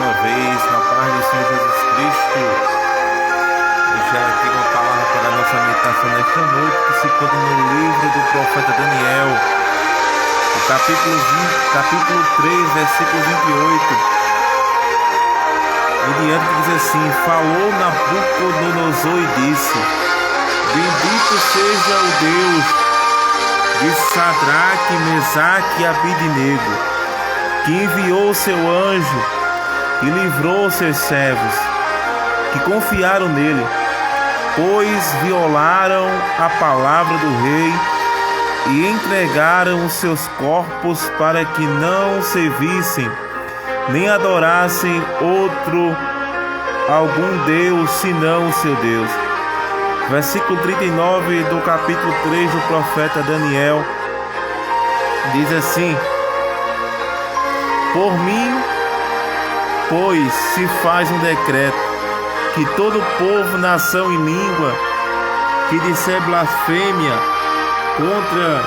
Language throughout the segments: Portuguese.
uma vez, na paz do Senhor Jesus Cristo. Já aqui uma palavra para a nossa meditação nesta noite, que se encontra no livro do profeta Daniel, o capítulo 3, versículo 28. E diante diz assim: falou Nabucodonosor e disse: bendito seja o Deus de Sadraque, Mesaque e Abidnego, que enviou seu anjo e livrou seus servos, que confiaram nele, pois violaram a palavra do rei e entregaram os seus corpos para que não servissem, nem adorassem algum Deus senão o seu Deus. Versículo 39 do capítulo 3 do profeta Daniel diz assim: por mim, pois, se faz um decreto, que todo povo, nação e língua que disser blasfêmia contra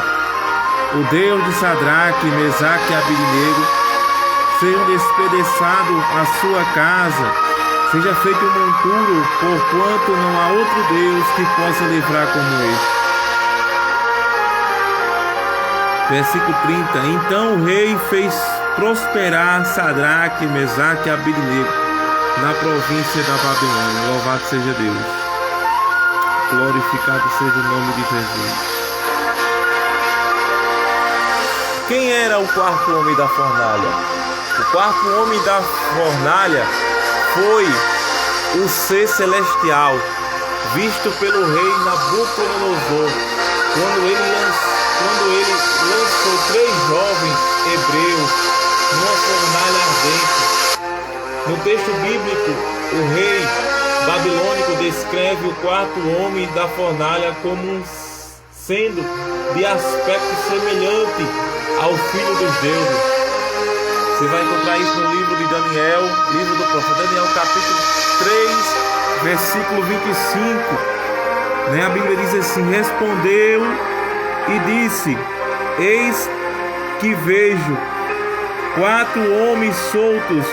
o Deus de Sadraque, Mesaque e Abidnego, sejam despedaçados a sua casa, seja feito um monturo, porquanto não há outro Deus que possa livrar como este. Versículo 30. Então o rei fez prosperar Sadraque, Mesaque e Abidnego na província da Babilônia. Louvado seja Deus. Glorificado seja o nome de Jesus. Quem era o quarto homem da fornalha? O quarto homem da fornalha foi o ser celestial, visto pelo rei Nabucodonosor, quando ele lançou 3 jovens hebreus numa fornalha ardente. No texto bíblico, o rei babilônico descreve o quarto homem da fornalha como sendo de aspecto semelhante ao Filho dos Deuses. Você vai encontrar isso no livro de Daniel, livro do profeta Daniel, capítulo 3, versículo 25. A Bíblia diz assim: respondeu e disse: eis que vejo 4 homens soltos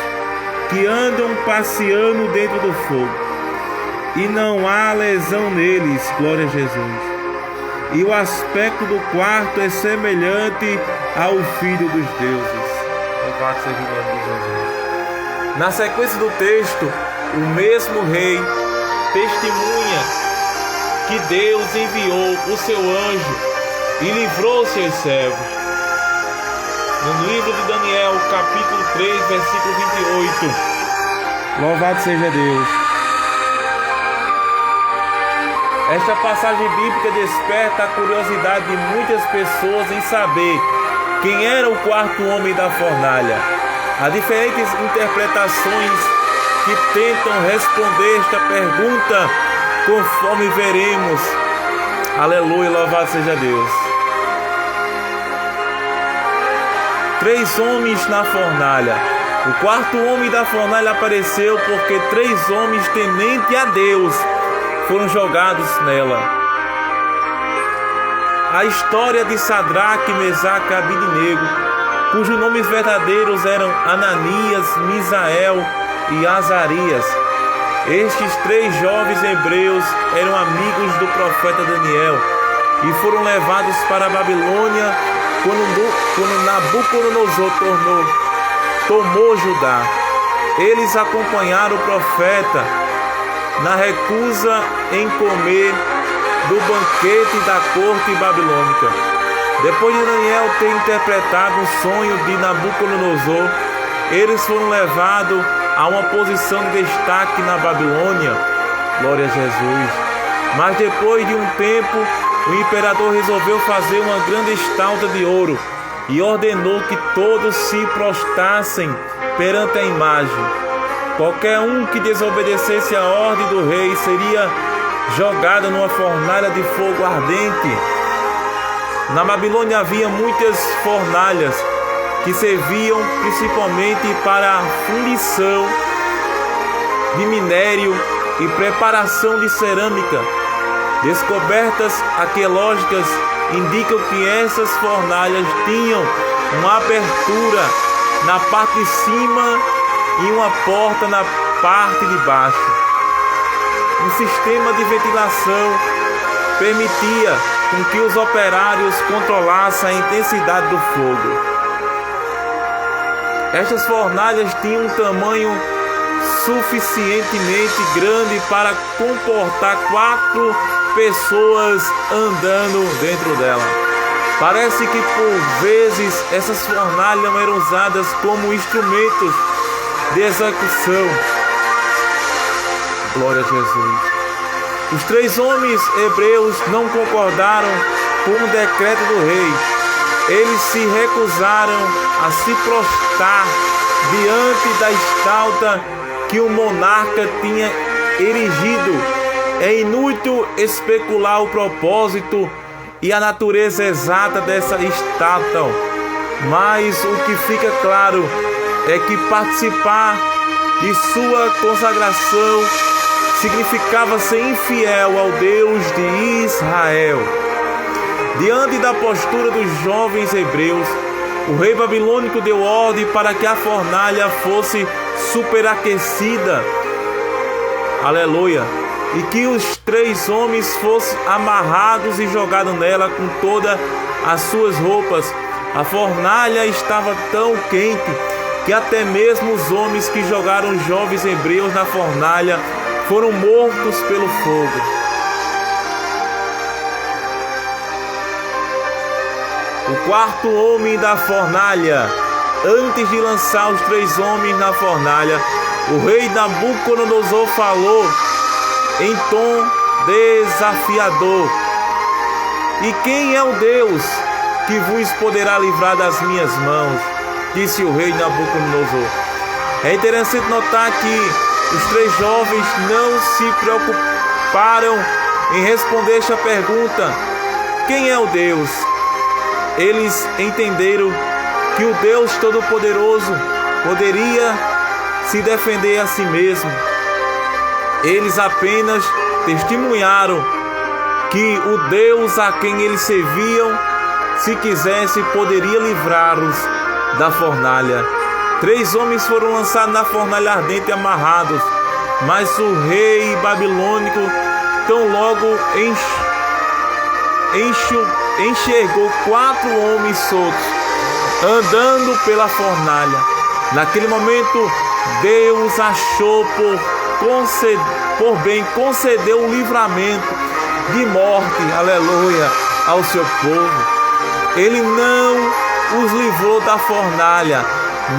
que andam passeando dentro do fogo, e não há lesão neles. Glória a Jesus. E o aspecto do quarto é semelhante ao Filho dos Deuses. Louvado seja o nome de Jesus. Na sequência do texto, o mesmo rei testemunha que Deus enviou o seu anjo e livrou seus servos. No livro de Daniel, capítulo 3, versículo 28. Louvado seja Deus. Esta passagem bíblica desperta a curiosidade de muitas pessoas em saber quem era o quarto homem da fornalha. Há diferentes interpretações que tentam responder esta pergunta, conforme veremos. Aleluia, louvado seja Deus. 3 homens na fornalha. O quarto homem da fornalha apareceu porque 3 homens tementes a Deus foram jogados nela. A história de Sadraque, Mesaque e Abidnego, cujos nomes verdadeiros eram Ananias, Misael e Azarias. Estes 3 jovens hebreus eram amigos do profeta Daniel e foram levados para a Babilônia quando Nabucodonosor tomou Judá. Eles acompanharam o profeta na recusa em comer do banquete da corte babilônica. Depois de Daniel ter interpretado o sonho de Nabucodonosor, eles foram levados a uma posição de destaque na Babilônia. Glória a Jesus. Mas depois de um tempo, o imperador resolveu fazer uma grande estátua de ouro e ordenou que todos se prostrassem perante a imagem. Qualquer um que desobedecesse a ordem do rei seria jogado numa fornalha de fogo ardente. Na Babilônia havia muitas fornalhas que serviam principalmente para a fundição de minério e preparação de cerâmica. Descobertas arqueológicas indicam que essas fornalhas tinham uma abertura na parte de cima e uma porta na parte de baixo. Um sistema de ventilação permitia com que os operários controlassem a intensidade do fogo. Estas fornalhas tinham um tamanho suficientemente grande para comportar 4 pessoas andando dentro dela. Parece que por vezes essas fornalhas eram usadas como instrumentos de execução. Glória a Jesus. Os 3 homens hebreus não concordaram com o decreto do rei. Eles se recusaram a se prostrar diante da estátua que o monarca tinha erigido. É inútil especular o propósito e a natureza exata dessa estátua, mas o que fica claro é que participar de sua consagração significava ser infiel ao Deus de Israel. Diante da postura dos jovens hebreus, o rei babilônico deu ordem para que a fornalha fosse superaquecida. Aleluia! E que os 3 homens fossem amarrados e jogados nela com todas as suas roupas. A fornalha estava tão quente que até mesmo os homens que jogaram os jovens hebreus na fornalha foram mortos pelo fogo. O 4º homem da fornalha. Antes de lançar os 3 homens na fornalha, o rei Nabucodonosor falou em tom desafiador: E quem é o Deus que vos poderá livrar das minhas mãos? Disse o rei Nabucodonosor. É interessante notar que os 3 jovens não se preocuparam em responder esta pergunta: quem é o Deus? Eles entenderam que o Deus Todo-Poderoso poderia se defender a si mesmo. Eles apenas testemunharam que o Deus a quem eles serviam, se quisesse, poderia livrá-los da fornalha. 3 homens foram lançados na fornalha ardente e amarrados, mas o rei babilônico tão logo enxergou 4 homens soltos andando pela fornalha. Naquele momento, Deus achou por bem conceder um livramento de morte, aleluia, ao seu povo. Ele não os livrou da fornalha,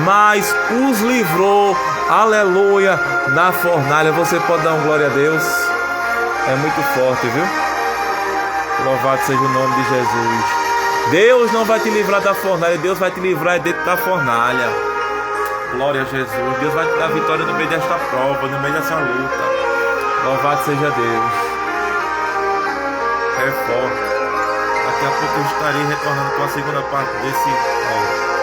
mas os livrou, aleluia, da fornalha. Você pode dar uma glória a Deus? É muito forte, viu? Louvado seja o nome de Jesus. Deus não vai te livrar da fornalha, Deus vai te livrar dentro da fornalha. Glória a Jesus. Deus vai te dar vitória no meio desta prova, no meio dessa luta. Louvado seja Deus. É forte. Daqui a pouco eu estarei retornando com a segunda parte desse áudio.